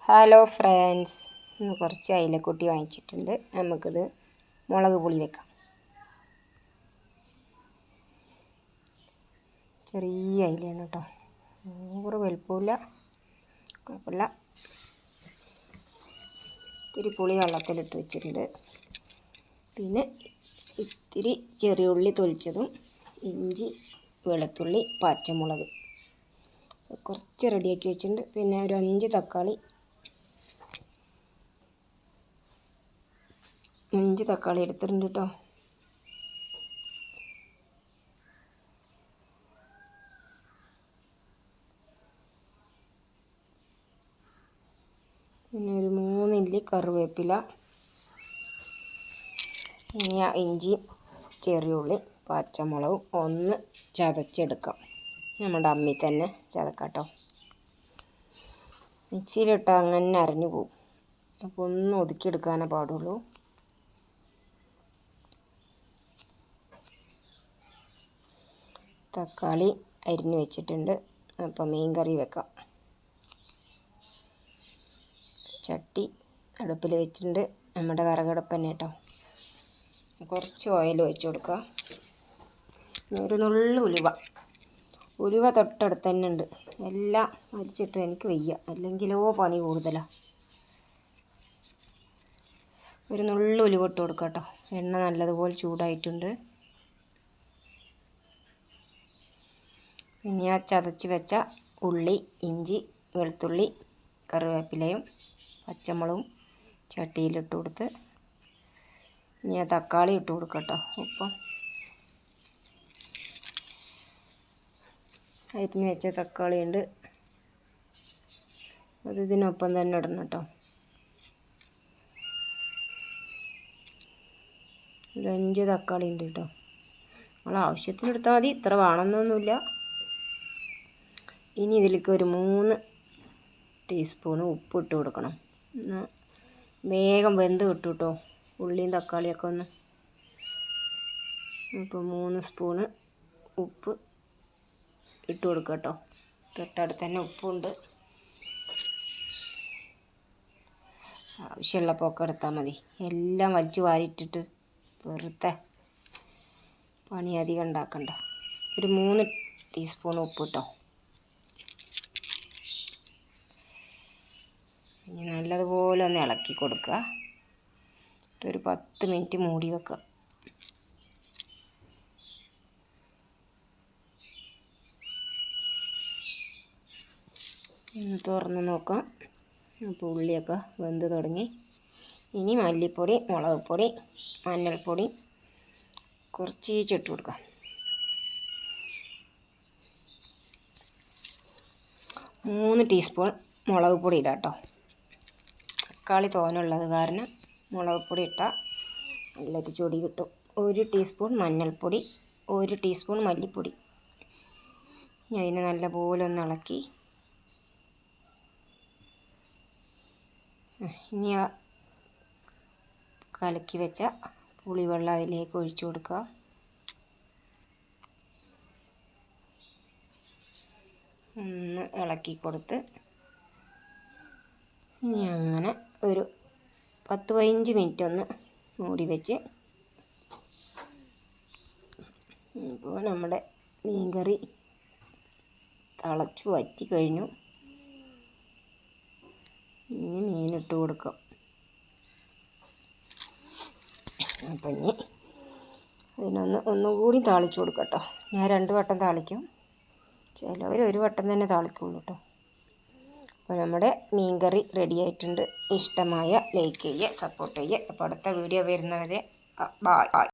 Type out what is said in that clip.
Hello friends, ഇന്ന് കുറച്ച് അയിലക്കുട്ടി വാങ്ങിച്ചിട്ടുണ്ട്. നമുക്കിത് മുളക് പുളി വെക്കാം. ചെറിയ അയിലയാണ് കേട്ടോ, ഓവർ വലുപ്പമില്ല, കുഴപ്പമില്ല. ഇത്തിരി പുളി വെള്ളത്തിലിട്ട് വെച്ചിട്ടുണ്ട്. പിന്നെ ഇത്തിരി ചെറിയ ഉള്ളി തൊലിച്ചതും, ഇഞ്ചി, വെളുത്തുള്ളി, പച്ചമുളക് കുറച്ച് റെഡിയാക്കി വെച്ചിട്ടുണ്ട്. പിന്നെ ഒരു 5 തക്കാളി എടുത്തിട്ടുണ്ട് കേട്ടോ. പിന്നെ ഒരു 3 ഇല്ലി കറിവേപ്പില, പിന്നെ ഇഞ്ചിയും ചെറിയ ഉള്ളി പച്ചമുളകും ഒന്ന് ചതച്ചെടുക്കാം. നമ്മുടെ അമ്മി തന്നെ ചതക്കാട്ടോ. മിക്സിയിലിട്ടാൽ അങ്ങനെ അരഞ്ഞു പോകും, അപ്പോൾ ഒന്ന് ഒതുക്കിയെടുക്കാനേ പാടുള്ളൂ. തക്കാളി അരിഞ്ഞു വെച്ചിട്ടുണ്ട്. അപ്പോൾ മീൻ കറി വെക്കാം. ചട്ടി അടുപ്പിൽ വെച്ചിട്ടുണ്ട്. നമ്മുടെ വിറകടുപ്പ് തന്നെ കേട്ടോ. കുറച്ച് ഓയിൽ ഒഴിച്ച് കൊടുക്കുക. ഒരു നുള്ളു ഉലുവ തൊട്ടടുത്ത് തന്നെ ഉണ്ട്. എല്ലാം അരിച്ചിട്ട് എനിക്ക് വയ്യ, അല്ലെങ്കിലോ പണി കൂടുതലാണ്. ഒരു നുള്ളു ഉലുവ ഇട്ട് കൊടുക്കുക കേട്ടോ. എണ്ണ നല്ലതുപോലെ ചൂടായിട്ടുണ്ട്. പിന്നെ ആ ചതച്ച് വെച്ച ഉള്ളി, ഇഞ്ചി, വെളുത്തുള്ളി, കറിവേപ്പിലയും പച്ചമുളകും ചട്ടിയിലിട്ട് കൊടുത്ത് ഇനി ആ തക്കാളി ഇട്ട് കൊടുക്കുക കേട്ടോ. ഒപ്പം അരിഞ്ഞ് വെച്ച തക്കാളി ഉണ്ട്, അത് ഇതിനൊപ്പം തന്നെ ഇടണം കേട്ടോ. ഒരു 5 തക്കാളി ഉണ്ട് കേട്ടോ. നമ്മൾ ആവശ്യത്തിനെടുത്താൽ മതി, ഇത്ര വേണമെന്നൊന്നുമില്ല. ഇനി ഇതിലേക്ക് ഒരു 3 ടീസ്പൂൺ ഉപ്പ് ഇട്ട് കൊടുക്കണം. വേഗം വെന്ത് കിട്ടും കേട്ടോ, ഉള്ളിയും തക്കാളിയൊക്കെ ഒന്ന്. ഇപ്പോൾ 3 സ്പൂണ് ഉപ്പ് ഇട്ട് കൊടുക്കുക കേട്ടോ. തൊട്ടടുത്ത് തന്നെ ഉപ്പുണ്ട്. ആവശ്യമുള്ളപ്പോൾ ഒക്കെ എടുത്താൽ മതി. എല്ലാം വലിച്ചു വാരിയിട്ടിട്ട് വെറുതെ പണി അധികം ഉണ്ടാക്കണ്ട. ഒരു 3 ടീസ്പൂൺ ഉപ്പ് ഇട്ടോ. ഇനി നല്ലതുപോലെ ഒന്ന് ഇളക്കി കൊടുക്കുക. ഒരു 10 മിനിറ്റ് മൂടി വെക്കുക. തുറന്ന് നോക്കാം. അപ്പോൾ ഉള്ളിയൊക്കെ വെന്ത് തുടങ്ങി. ഇനി മല്ലിപ്പൊടി, മുളക് പൊടി, മഞ്ഞൾപ്പൊടി കുറച്ച് ഇട്ട് കൊടുക്കാം. 3 ടീസ്പൂൺ മുളക് പൊടി ഇടാം കേട്ടോ. തക്കാളി തോനുള്ളത് കാരണം മുളക് പൊടി ഇട്ടാൽ നല്ലൊരു ചൊടി കിട്ടും. 1 ടീസ്പൂൺ മഞ്ഞൾപ്പൊടി, 1 ടീസ്പൂൺ മല്ലിപ്പൊടി. അതിനെ നല്ലപോലെ ഒന്ന് ഇളക്കി ഇനി ആ കലക്കി വെച്ച പുളിവെള്ളം അതിലേക്ക് ഒഴിച്ചു കൊടുക്കുക. ഒന്ന് ഇളക്കി കൊടുത്ത് ഇനി അങ്ങനെ ഒരു 10-15 മിനിറ്റ് ഒന്ന് മൂടി വെച്ച്. ഇപ്പോൾ നമ്മുടെ മീൻകറി തിളച്ചു വറ്റി കഴിഞ്ഞു. ഇനി മീനിട്ട് കൊടുക്കാം. അപ്പം ഇനി ഒന്നുകൂടി താളിച്ചു കൊടുക്കാം കേട്ടോ. ഞാൻ 2 വട്ടം താളിക്കും, ചിലവർ 1 വട്ടം തന്നെ താളിക്കുള്ളൂ കേട്ടോ. അപ്പോൾ നമ്മുടെ മീൻകറി റെഡി ആയിട്ടുണ്ട്. ഇഷ്ടമായ ലൈക്ക് ചെയ്യുക, സപ്പോർട്ട് ചെയ്യുക. അപ്പോൾ അടുത്ത വീഡിയോ വരുന്നവരെ ബൈ.